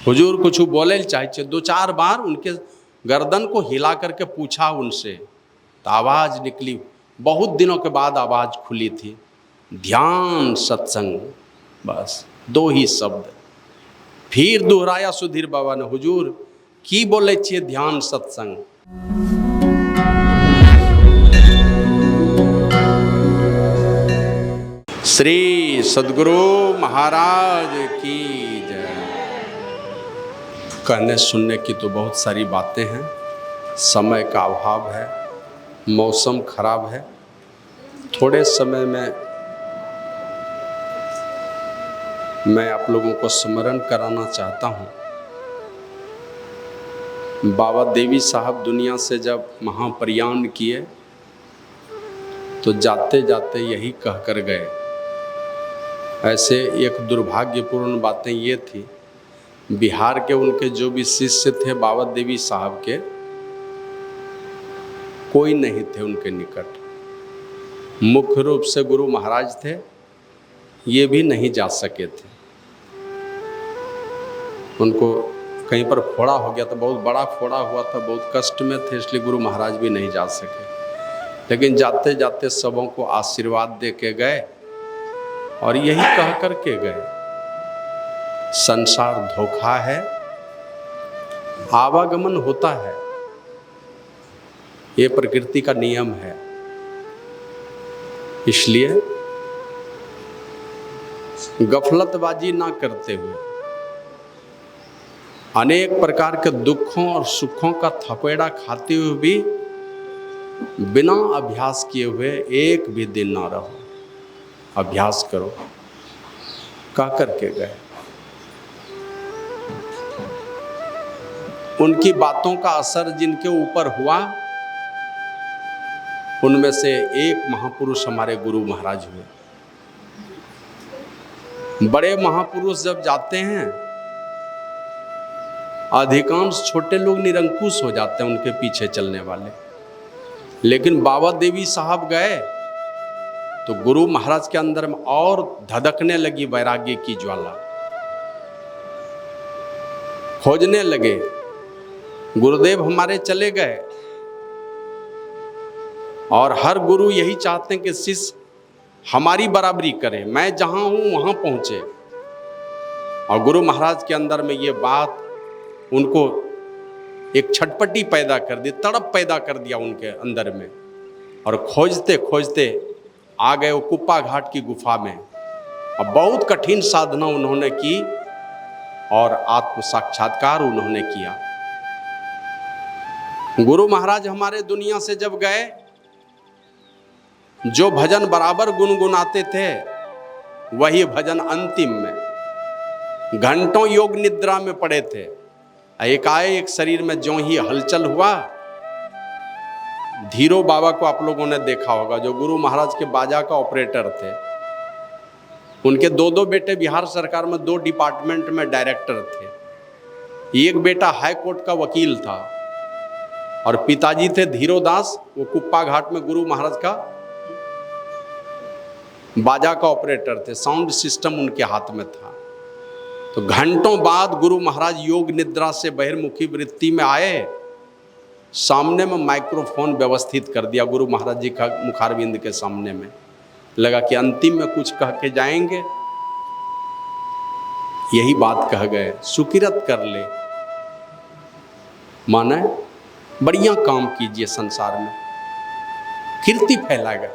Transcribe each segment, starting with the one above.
हुजूर कुछ बोले चाहे, दो चार बार उनके गर्दन को हिला करके पूछा उनसे, तो आवाज़ निकली। बहुत दिनों के बाद आवाज़ खुली थी, ध्यान सत्संग। बस दो ही शब्द फिर दोहराया सुधीर बाबा ने, हुजूर की बोले छिए ध्यान सत्संग। श्री सद्गुरु महाराज की जय। कहने सुनने की तो बहुत सारी बातें हैं, समय का अभाव है, मौसम खराब है। थोड़े समय में मैं आप लोगों को स्मरण कराना चाहता हूँ, बाबा देवी साहब दुनिया से जब महाप्रयाण किए तो जाते जाते यही कह कर गए। ऐसे एक दुर्भाग्यपूर्ण बातें ये थी, बिहार के उनके जो भी शिष्य थे बाबा देवी साहब के, कोई नहीं थे उनके निकट। मुख्य रूप से गुरु महाराज थे, ये भी नहीं जा सके थे। उनको कहीं पर फोड़ा हो गया था, बहुत बड़ा फोड़ा हुआ था, बहुत कष्ट में थे, इसलिए गुरु महाराज भी नहीं जा सके। लेकिन जाते जाते सबों को आशीर्वाद दे के गए और यही कह कर के गए, संसार धोखा है, आवागमन होता है, ये प्रकृति का नियम है। इसलिए गफलतबाजी ना करते हुए, अनेक प्रकार के दुखों और सुखों का थपेड़ा खाते हुए भी बिना अभ्यास किए हुए एक भी दिन ना रहो, अभ्यास करो, कह करके गए। उनकी बातों का असर जिनके ऊपर हुआ, उनमें से एक महापुरुष हमारे गुरु महाराज हुए। बड़े महापुरुष जब जाते हैं, अधिकांश छोटे लोग निरंकुश हो जाते हैं उनके पीछे चलने वाले। लेकिन बाबा देवी साहब गए तो गुरु महाराज के अंदर में और धधकने लगी वैराग्य की ज्वाला, खोजने लगे। गुरुदेव हमारे चले गए और हर गुरु यही चाहते हैं कि शिष्य हमारी बराबरी करे, मैं जहां हूं वहां पहुंचे। और गुरु महाराज के अंदर में ये बात उनको एक छटपटी पैदा कर दी, तड़प पैदा कर दिया उनके अंदर में। और खोजते खोजते आ गए वो कुप्पा घाट की गुफा में। अब बहुत कठिन साधना उन्होंने की और आत्म साक्षात्कार उन्होंने किया। गुरु महाराज हमारे दुनिया से जब गए, जो भजन बराबर गुनगुनाते थे, वही भजन अंतिम में घंटों योग निद्रा में पड़े थे। एकाएक शरीर में ज्यों ही हलचल हुआ, धीरो बाबा को आप लोगों ने देखा होगा, जो गुरु महाराज के बाजा का ऑपरेटर थे। उनके दो दो बेटे बिहार सरकार में 2 डिपार्टमेंट में डायरेक्टर थे। एक बेटा हाई कोर्ट का वकील था और पिताजी थे धीरो दास, वो कुप्पा घाट में गुरु महाराज का बाजा का ऑपरेटर थे। साउंड सिस्टम उनके हाथ में था। तो घंटों बाद गुरु महाराज योग निद्रा से बहिर्मुखी वृत्ति में आए, सामने में माइक्रोफोन व्यवस्थित कर दिया गुरु महाराज जी का मुखारविंद के सामने में। लगा कि अंतिम में कुछ कह के जाएंगे। यही बात कह गए, सुकिरत कर ले, माने बढ़िया काम कीजिए, संसार में कीर्ति फैलाएगा,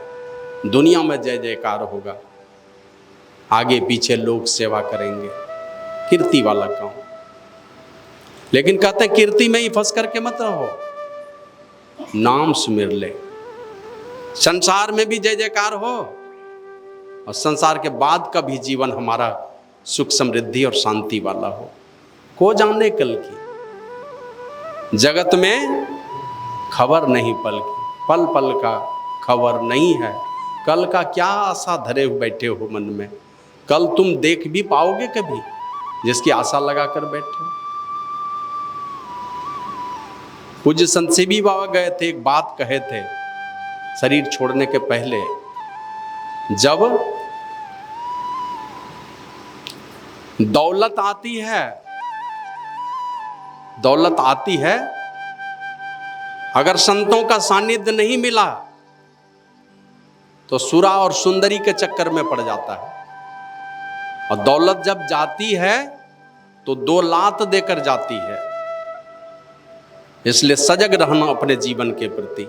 दुनिया में जय जयकार होगा, आगे पीछे लोग सेवा करेंगे, कीर्ति वाला काम। लेकिन कहते हैं कीर्ति में ही फंस करके मत रहो, नाम सुमिर ले, संसार में भी जय जयकार हो और संसार के बाद का भी जीवन हमारा सुख समृद्धि और शांति वाला हो। को जाने कल की, जगत में खबर नहीं पल की, पल पल का खबर नहीं है, कल का क्या आशा धरे हुए बैठे हो मन में, कल तुम देख भी पाओगे कभी जिसकी आशा लगा कर बैठे हो। पूज्य संत सीबी बाबा गए थे, एक बात कहे थे शरीर छोड़ने के पहले, जब दौलत आती है दौलत आती है, अगर संतों का सानिध्य नहीं मिला तो सुरा और सुंदरी के चक्कर में पड़ जाता है, और दौलत जब जाती है तो 2 लात देकर जाती है। इसलिए सजग रहना अपने जीवन के प्रति।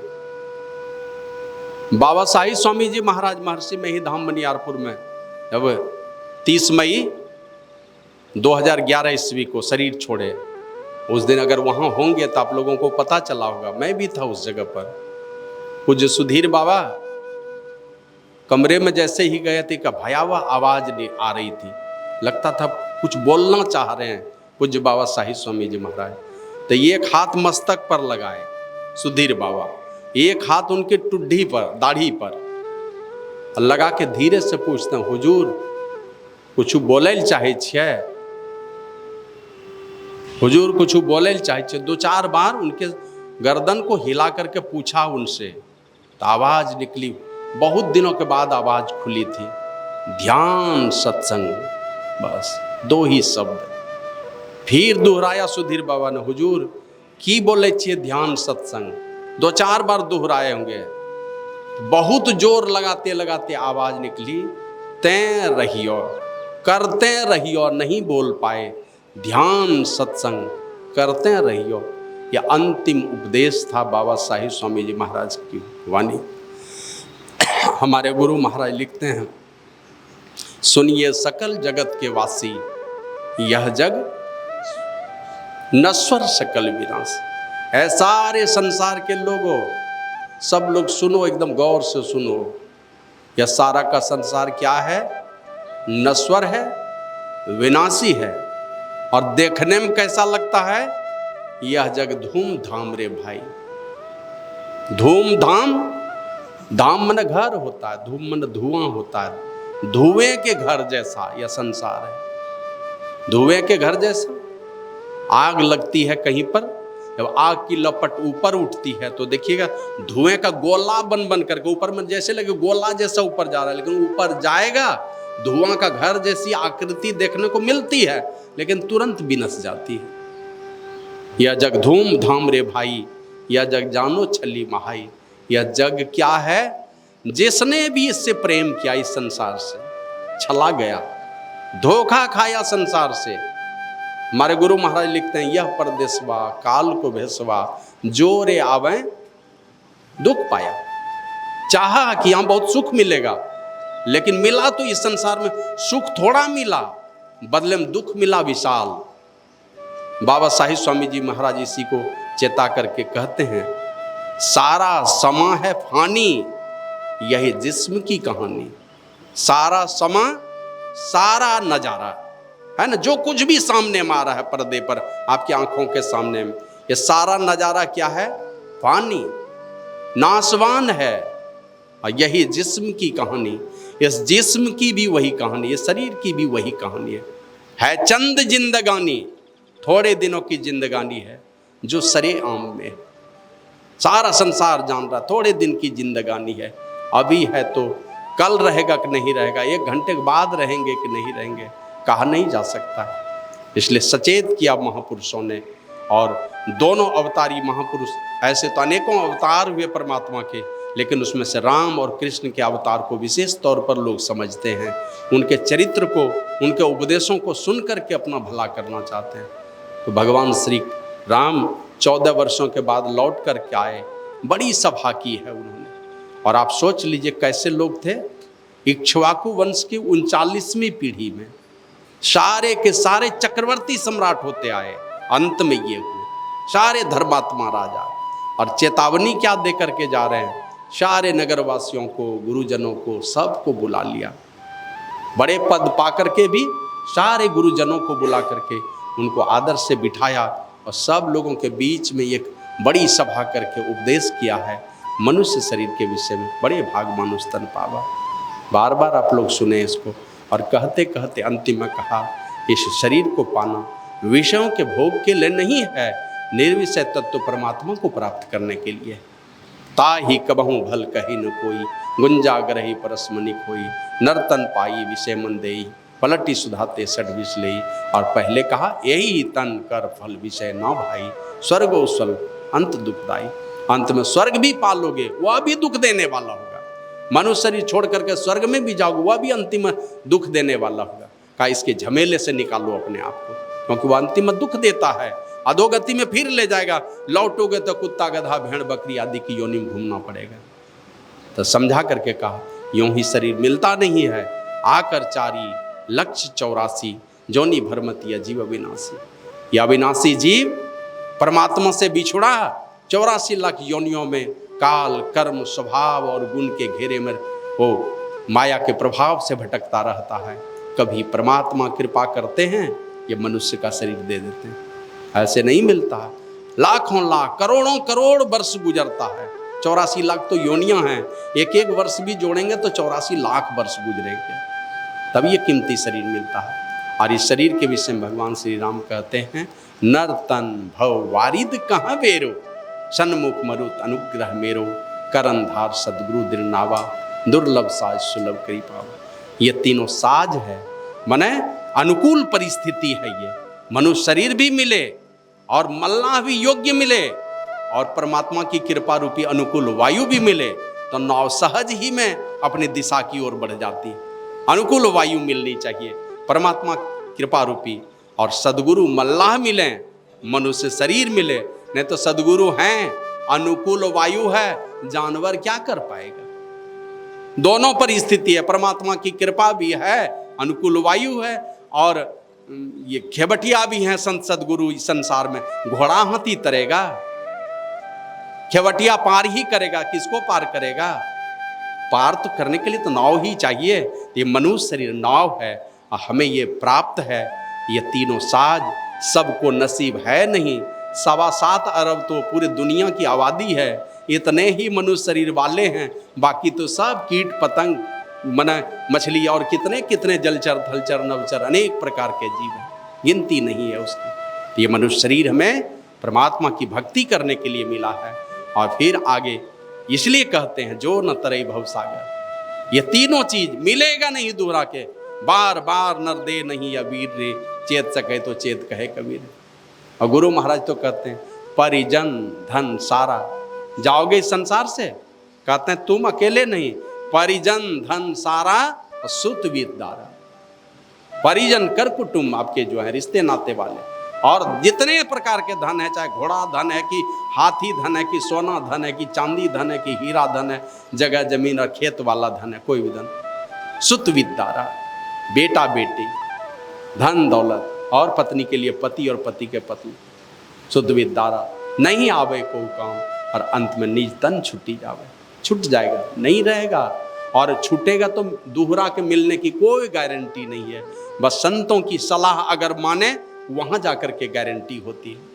बाबा साहिब स्वामी जी महाराज महर्षि में ही धाम बनियारपुर में जब 30 मई 2011 ईस्वी को शरीर छोड़े, उस दिन अगर वहां होंगे तो आप लोगों को पता चला होगा, मैं भी था उस जगह पर। पूज्य सुधीर बाबा कमरे में जैसे ही गए थे कि भयावह आवाज आ रही थी, लगता था कुछ बोलना चाह रहे हैं पूज्य बाबा साहिब स्वामी जी महाराज। तो एक हाथ मस्तक पर लगाए सुधीर बाबा, एक हाथ उनके टुड्डी पर, दाढ़ी पर लगा के धीरे से पूछते हैं, हुजूर कुछ बोले चाहे छे, हुजूर कुछ बोले चाहे छे। 2-4 बार उनके गर्दन को हिला करके पूछा उनसे, तो आवाज निकली। बहुत दिनों के बाद आवाज खुली थी, ध्यान सत्संग, बस 2 ही शब्द। फिर दोहराया सुधीर बाबा ने, हुजूर की बोले छे ध्यान सत्संग, 2-4 बार दोहराए होंगे। बहुत जोर लगाते लगाते आवाज निकली, तैं रहियो, करते रहियो, नहीं बोल पाए, ध्यान सत्संग करते रहियो। यह अंतिम उपदेश था बाबा साहिब स्वामी जी महाराज की वाणी। हमारे गुरु महाराज लिखते हैं, सुनिए सकल जगत के वासी, यह जग नश्वर सकल विनाश। है सारे संसार के लोगों, सब लोग सुनो, एकदम गौर से सुनो। यह सारा का संसार क्या है? नश्वर है, विनाशी है, और देखने में कैसा लगता है? यह जग धूम धाम रे भाई। धूम धाम, धाम मन घर होता है, धूम मन धुआं होता है। धुएं के घर जैसा यह संसार है, धुएं के घर जैसा। आग लगती है कहीं पर, जब आग की लपट ऊपर उठती है तो देखिएगा धुएं का गोला बन बन करके ऊपर में जैसे लगे गोला जैसा ऊपर जा रहा है, लेकिन ऊपर जाएगा धुआं का घर जैसी आकृति देखने को मिलती है, लेकिन तुरंत विनस जाती है। यह जग धूम धाम रे भाई, यह जग जानो छली महाई। यह जग क्या है? जिसने भी इससे प्रेम किया, इस संसार से छला गया, धोखा खाया संसार से। हमारे गुरु महाराज लिखते हैं, यह परदेसवा काल को भेसवा, जो रे आवे दुख पाया। चाहा कि यहां बहुत सुख मिलेगा, लेकिन मिला तो इस संसार में सुख थोड़ा मिला, बदले में दुख मिला विशाल। बाबा साहिब स्वामी जी महाराज इसी को चेता करके कहते हैं, सारा समा है फानी, यही जिस्म की कहानी। सारा समा, सारा नजारा है ना, जो कुछ भी सामने में आ रहा है पर्दे पर, आपकी आंखों के सामने में, ये सारा नजारा क्या है? फानी, नाशवान है। और यही जिस्म की कहानी, इस जिस्म की भी वही कहानी, इस शरीर की भी वही कहानी है चंद जिंदगानी, थोड़े दिनों की जिंदगानी है जो सरे आम में। सारा संसार जान रहा थोड़े दिन की जिंदगानी है, अभी है तो कल रहेगा कि नहीं रहेगा, 1 घंटे के बाद रहेंगे कि नहीं रहेंगे, कहा नहीं जा सकता। इसलिए सचेत किया महापुरुषों ने, और दोनों अवतारी महापुरुष, ऐसे तो अनेकों अवतार हुए परमात्मा के, लेकिन उसमें से राम और कृष्ण के अवतार को विशेष तौर पर लोग समझते हैं। उनके चरित्र को, उनके उपदेशों को सुन करके अपना भला करना चाहते हैं। तो भगवान श्री राम 14 वर्षों के बाद लौट कर के आए, बड़ी सभा की है उन्होंने। और आप सोच लीजिए कैसे लोग थे। इक्ष्वाकु वंश की 39वीं पीढ़ी में सारे के सारे चक्रवर्ती सम्राट होते आए, अंत में ये हुए सारे धर्मात्मा राजा। और चेतावनी क्या दे करके जा रहे हैं? सारे नगरवासियों को, गुरुजनों को, सबको बुला लिया। बड़े पद पा करके भी सारे गुरुजनों को बुला करके उनको आदर से बिठाया, और सब लोगों के बीच में एक बड़ी सभा करके उपदेश किया है मनुष्य शरीर के विषय में। बड़े भाग मानुष तन पावा। बार बार आप लोग सुने इसको, और कहते कहते अंतिम में कहा, इस शरीर को पाना विषयों के भोग के लिए नहीं है, निर्विषय तत्व परमात्मा को प्राप्त करने के लिए। ताहि कबहूँ भल कही न कोई, गुंजाग्रही परसमनि खोई, नर्तन पाई विषय मन देई, पलटी सुधाते षड विष ले। और पहले कहा यही तन कर फल विषय ना भाई, स्वर्गो स्वर्ग अंत दुखदाई। अंत में स्वर्ग भी पालोगे, वह भी दुख देने वाला होगा। मनुष्य शरीर छोड़ करके स्वर्ग में भी जाओगे, वह भी अंतिम दुख देने वाला होगा। कहा इसके झमेले से निकालो अपने आप को, क्योंकि वह अंतिम दुख देता है। अधोगति में फिर ले जाएगा, लौटोगे तो कुत्ता गधा भेड़ बकरी आदि की योनि में घूमना पड़ेगा। तो समझा करके कहा यूं ही शरीर मिलता नहीं है, आकर चारी लक्ष्य 84 जोनी भरमती अजीव अविनाशी। यह अविनाशी जीव परमात्मा से बिछुड़ा 84 लाख योनियों में काल कर्म स्वभाव और गुण के घेरे में वो माया के प्रभाव से भटकता रहता है। कभी परमात्मा कृपा करते हैं, ये मनुष्य का शरीर दे देते हैं, ऐसे नहीं मिलता। लाखों लाख करोड़ों करोड़ वर्ष गुजरता है। 84 लाख तो योनियां हैं, एक एक वर्ष भी जोड़ेंगे तो 84 लाख वर्ष गुजरेंगे, तब ये कीमती शरीर मिलता है। और इस शरीर के विषय में भगवान श्री राम कहते हैं नर तन भव वारिद कहाँ बेरो, सन्मुख मरुत अनुग्रह मेरो, करंधार सदगुरु दिरनावा, दुर्लभ साज सुलभ करी पावा। ये तीनों साज है, माने अनुकूल परिस्थिति है। ये मनुष्य शरीर भी मिले और मल्लाह भी योग्य मिले और परमात्मा की कृपा रूपी अनुकूल वायु भी मिले, तो नाव सहज ही में अपनी दिशा की ओर बढ़ जाती है। अनुकूल वायु मिलनी चाहिए, परमात्मा कृपा रूपी, और सदगुरु मल्लाह मिले, मनुष्य शरीर मिले। नहीं तो सदगुरु हैं, अनुकूल वायु है, जानवर क्या कर पाएगा। दोनों परिस्थिति है, परमात्मा की कृपा भी है, अनुकूल वायु है, और ये खेवटिया भी हैं संत सदगुरु इस संसार में। घोड़ा हाथी तरेगा, खेवटिया पार ही करेगा, किसको पार करेगा। पार तो करने के लिए तो नाव ही चाहिए। ये मनुष्य शरीर नाव है, हमें ये प्राप्त है। ये तीनों साज सबको नसीब है नहीं। 7.25 अरब तो पूरे दुनिया की आबादी है, इतने ही मनुष्य शरीर वाले हैं, बाकी तो सब कीट पतंग मना मछली और कितने कितने जलचर थलचर नवचर अनेक प्रकार के जीव हैं, गिनती नहीं है उसकी। ये मनुष्य शरीर हमें परमात्मा की भक्ति करने के लिए मिला है। और फिर आगे इसलिए कहते हैं जो न तरई भवसागर, ये तीनों चीज मिलेगा नहीं दोहरा के, बार बार नर दे नहीं अबीर रे, चेत सके तो चेत कहे कबीर। और गुरु महाराज तो कहते हैं परिजन धन सारा, जाओगे इस संसार से, कहते हैं तुम अकेले नहीं, परिजन धन सारा और सुत विद्यारा। परिजन कर कुटुंब आपके जो है रिश्ते नाते वाले, और जितने प्रकार के धन है, चाहे घोड़ा धन है कि हाथी धन है कि सोना धन है कि चांदी धन है कि हीरा धन है, जगह जमीन और खेत वाला धन है, कोई भी धन, सुत विद्यारा, बेटा बेटी, धन दौलत, और पत्नी के लिए पति और पति के पत्नी, सुत विद्यारा, नहीं आवे को काम, और अंत में निज तन छुट्टी जावे, छूट जाएगा, नहीं रहेगा। और छूटेगा तो दोहरा के मिलने की कोई गारंटी नहीं है। बस संतों की सलाह अगर माने वहां जाकर के गारंटी होती है।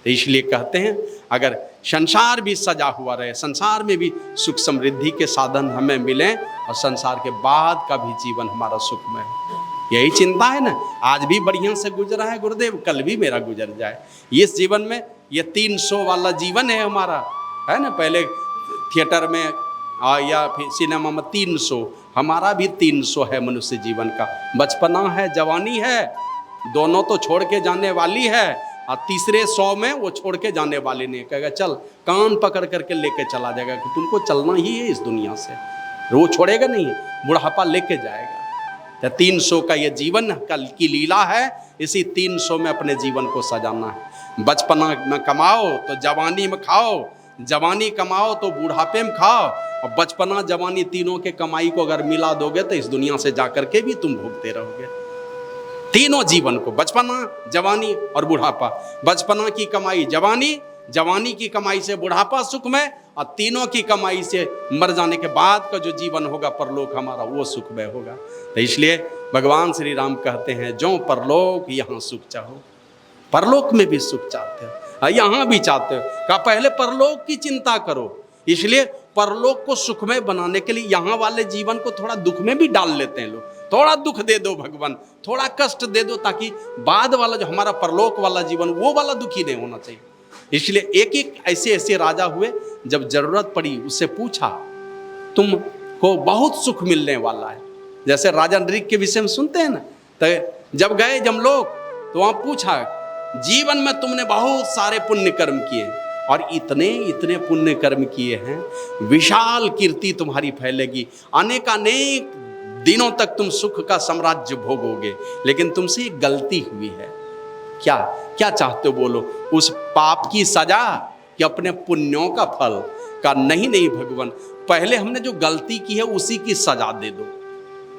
तो इसलिए कहते हैं अगर संसार भी सजा हुआ रहे, संसार में भी सुख समृद्धि के साधन हमें मिले, और संसार के बाद का भी जीवन हमारा सुखमय हो, यही चिंता है ना। आज भी बढ़िया से गुजरा है गुरुदेव, कल भी मेरा गुजर जाए। इस जीवन में ये 300 वाला जीवन है हमारा, है ना। पहले थिएटर में या फिर सिनेमा में 300, हमारा भी 300 है मनुष्य जीवन का। बचपना है, जवानी है, दोनों तो छोड़ के जाने वाली है, और तीसरे 100 में वो छोड़ के जाने वाले नहीं, कहेगा चल कान पकड़ करके लेके चला जाएगा कि तुमको चलना ही है इस दुनिया से, वो छोड़ेगा नहीं, बुढ़ापा लेके जाएगा। तो 300 का ये जीवन कल की लीला है, इसी 300 में अपने जीवन को सजाना है। बचपना में कमाओ तो जवानी में खाओ, जवानी कमाओ तो बुढ़ापे में खाओ, और बचपना जवानी तीनों के कमाई को अगर मिला दोगे तो इस दुनिया से जाकर के भी तुम भोगते रहोगे। तीनों जीवन को, बचपना जवानी और बुढ़ापा, बचपना की कमाई जवानी, जवानी की कमाई से बुढ़ापा सुखमय, और तीनों की कमाई से मर जाने के बाद का जो जीवन होगा परलोक हमारा, वो सुखमय होगा। तो इसलिए भगवान श्री राम कहते हैं जो परलोक यहाँ सुख चाहो, परलोक में भी सुख चाहते हो, यहाँ भी चाहते हो, कहा पहले परलोक की चिंता करो। इसलिए परलोक को सुखमय बनाने के लिए यहाँ वाले जीवन को थोड़ा दुख में भी डाल लेते हैं लोग, थोड़ा दुख दे दो भगवान, थोड़ा कष्ट दे दो, ताकि बाद वाला जो हमारा परलोक वाला जीवन वो वाला दुखी नहीं होना चाहिए। इसलिए एक एक ऐसे ऐसे राजा हुए, जब जरूरत पड़ी उससे पूछा तुमको बहुत सुख मिलने वाला है। जैसे राजा नृग के विषय में सुनते हैं ना, तो जब गए जमलोक तो वहाँ पूछा, जीवन में तुमने बहुत सारे पुण्य कर्म किए और इतने इतने पुण्य कर्म किए हैं, विशाल कीर्ति तुम्हारी फैलेगी, अनेक दिनों तक तुम सुख का साम्राज्य भोगोगे, लेकिन तुमसे एक गलती हुई है। क्या क्या चाहते हो बोलो? उस पाप की सजा कि अपने पुण्यों का फल? का नहीं नहीं भगवान, पहले हमने जो गलती की है उसी की सजा दे दो,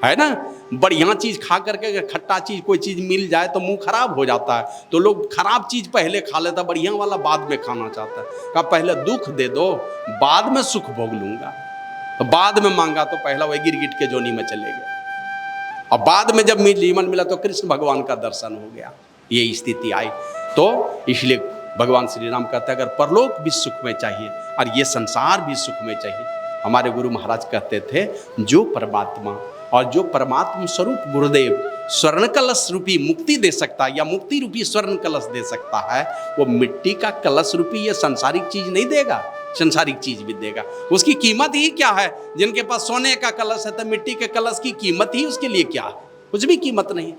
है ना। बढ़िया चीज खा करके अगर खट्टा चीज कोई चीज मिल जाए तो मुंह खराब हो जाता है, तो लोग खराब चीज पहले खा लेता, बढ़िया वाला बाद में खाना चाहता है। कहा पहले दुख दे दो, बाद में सुख भोग लूंगा। तो बाद में मांगा तो पहला वही गिरगिट के जोनी में चले गए, और बाद में जब जीवन मिला तो कृष्ण भगवान का दर्शन हो गया, ये स्थिति आई। तो इसलिए भगवान श्री राम कहते हैं अगर परलोक भी सुख में चाहिए और ये संसार भी सुख में चाहिए, हमारे गुरु महाराज कहते थे जो परमात्मा और जो परमात्मा स्वरूप गुरुदेव स्वर्ण कलश रूपी मुक्ति दे सकता है, या मुक्ति रूपी स्वर्ण कलश दे सकता है, वो मिट्टी का कलश रूपी ये संसारिक चीज नहीं देगा, संसारिक चीज भी देगा। उसकी कीमत ही क्या है? जिनके पास सोने का कलश है तो मिट्टी के कलश की कीमत ही उसके लिए क्या है? कुछ भी कीमत नहीं।